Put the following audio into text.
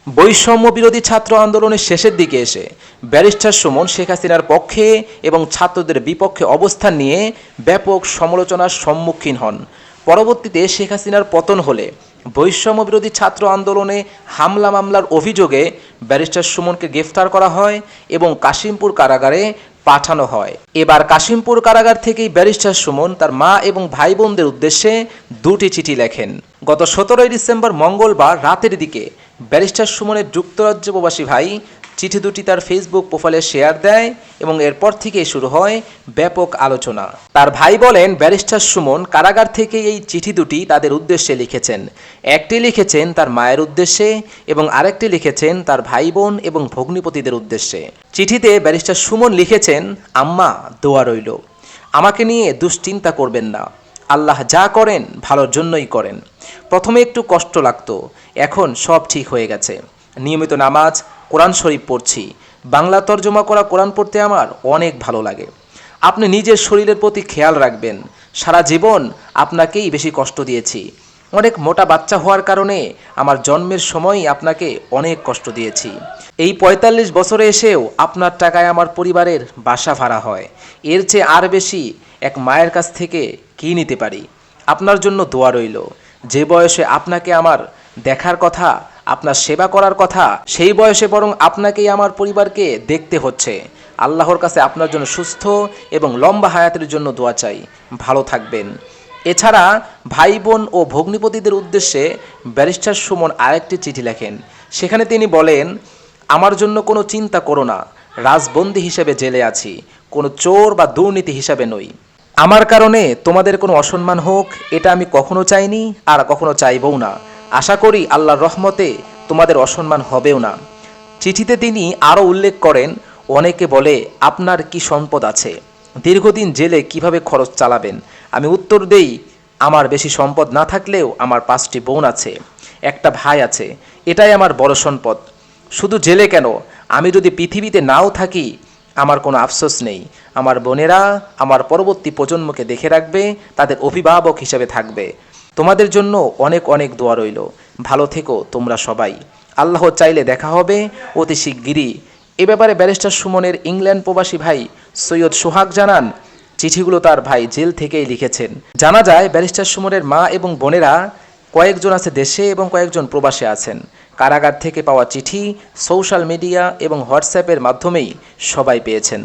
বৈষম্য বিরোধী ছাত্র আন্দোলনের শেষের দিকে এসে ব্যারিস্টার সুমন শেখ হাসিনার পক্ষে এবং ছাত্রদের বিপক্ষে অবস্থান নিয়ে ব্যাপক সমালোচনার সম্মুখীন হন। পরবর্তীতে শেখ হাসিনার পতন হলে বৈষম্য বিরোধী ছাত্র আন্দোলনে হামলা মামলার অভিযোগে ব্যারিস্টার সুমনকে গ্রেফতার করা হয় এবং কাশিমপুর কারাগারে পাঠানো হয়। এবার কাশিমপুর কারাগার থেকেই ব্যারিস্টার সুমন তার মা এবং ভাই বোনদের উদ্দেশ্যে দুটি চিঠি লেখেন। গত 17 ডিসেম্বর মঙ্গলবার রাতের দিকে ব্যারিস্টার সুমনের যুক্তরাজ্য প্রবাসী ভাই চিঠি দুটি তার ফেসবুক প্রোফাইলে শেয়ার দেয় এবং এরপর থেকেই শুরু হয় ব্যাপক আলোচনা। তার ভাই বলেন, ব্যারিস্টার সুমন কারাগার থেকে এই চিঠি দুটি তাদের উদ্দেশ্যে লিখেছেন। একটি লিখেছেন তার মায়ের উদ্দেশ্যে এবং আরেকটি লিখেছেন তার ভাই বোন এবং ভগ্নিপতিদের উদ্দেশ্যে। চিঠিতে ব্যারিস্টার সুমন লিখেছেন, আম্মা দোয়া রইল, আমাকে নিয়ে দুশ্চিন্তা করবেন না, আল্লাহ যা করেন ভালোর জন্যই করেন। প্রথমে একটু কষ্ট লাগতো, এখন সব ঠিক হয়ে গেছে। নিয়মিত নামাজ, কোরআন শরীফ পড়ছি। বাংলা তর্জমা করা কোরআন পড়তে আমার অনেক ভালো লাগে। আপনি নিজের শরীরের প্রতি খেয়াল রাখবেন। সারা জীবন আপনাকেই বেশি কষ্ট দিয়েছি। অনেক মোটা বাচ্চা হওয়ার কারণে আমার জন্মের সময়ই আপনাকে অনেক কষ্ট দিয়েছি। এই ৪৫ বছরে এসেও আপনার টাকায় আমার পরিবারের বাসা ভাড়া হয়। এর চেয়ে আর বেশি এক মায়ের কাছ থেকে কী নিতে পারি? আপনার জন্য দোয়া রইল। যে বয়সে আপনাকে আমার দেখার কথা, আপনার সেবা করার কথা, সেই বয়সে বরং আপনাকেই আমার পরিবারকে দেখতে হচ্ছে। আল্লাহর কাছে আপনার জন্য সুস্থ এবং লম্বা হায়াতের জন্য দোয়া চাই। ভালো থাকবেন। এছাড়া ভাই বোন ও ভগ্নিপতিদের উদ্দেশ্যে ব্যারিস্টার সুমন আরেকটি চিঠি লেখেন। সেখানে তিনি বলেন, আমার জন্য কোনো চিন্তা করো না, রাজবন্দী হিসেবে জেলে আছি, কোনো চোর বা দুর্নীতি হিসাবে নই। আমার কারণে তোমাদের কোনো অসম্মান হোক, এটা আমি কখনো চাইনি আর কখনো চাইবও না। আশা করি আল্লাহর রহমতে তোমাদের অসম্মান হবেও না। চিঠিতে তিনি আরও উল্লেখ করেন, অনেকে বলে আপনার কি সম্পদ আছে, দীর্ঘদিন জেলে কিভাবে খরচ চালাবেন? আমি উত্তর দেই, আমার বেশি সম্পদ না থাকলেও আমার 5টি বোন আছে, একটা ভাই আছে, এটাই আমার বড় সম্পদ। শুধু জেলে কেন, আমি যদি পৃথিবীতে নাও থাকি আমার কোনো আফসোস নেই। আমার বোনেরা আমার পরবর্তী প্রজন্মকে দেখে রাখবে, তাদের অভিভাবক হিসেবে থাকবে। তোমাদের জন্য অনেক অনেক দোয়া রইল। ভালো থেকো তোমরা সবাই। আল্লাহ চাইলে দেখা হবে অতি শিগগিরই। এ ব্যাপারে ব্যারিস্টার সুমনের ইংল্যান্ড প্রবাসী ভাই সৈয়দ সোহাগ জানান, চিঠিগুলো তার ভাই জেল থেকেই লিখেছেন। জানা যায় ব্যারিস্টার সুমনের মা এবং বোনেরা কয়েকজন আছে দেশে এবং কয়েকজন প্রবাসে আছেন। কারাগার থেকে পাওয়া চিঠি সোশ্যাল মিডিয়া এবং হোয়াটসঅ্যাপের মাধ্যমেই সবাই পেয়েছেন।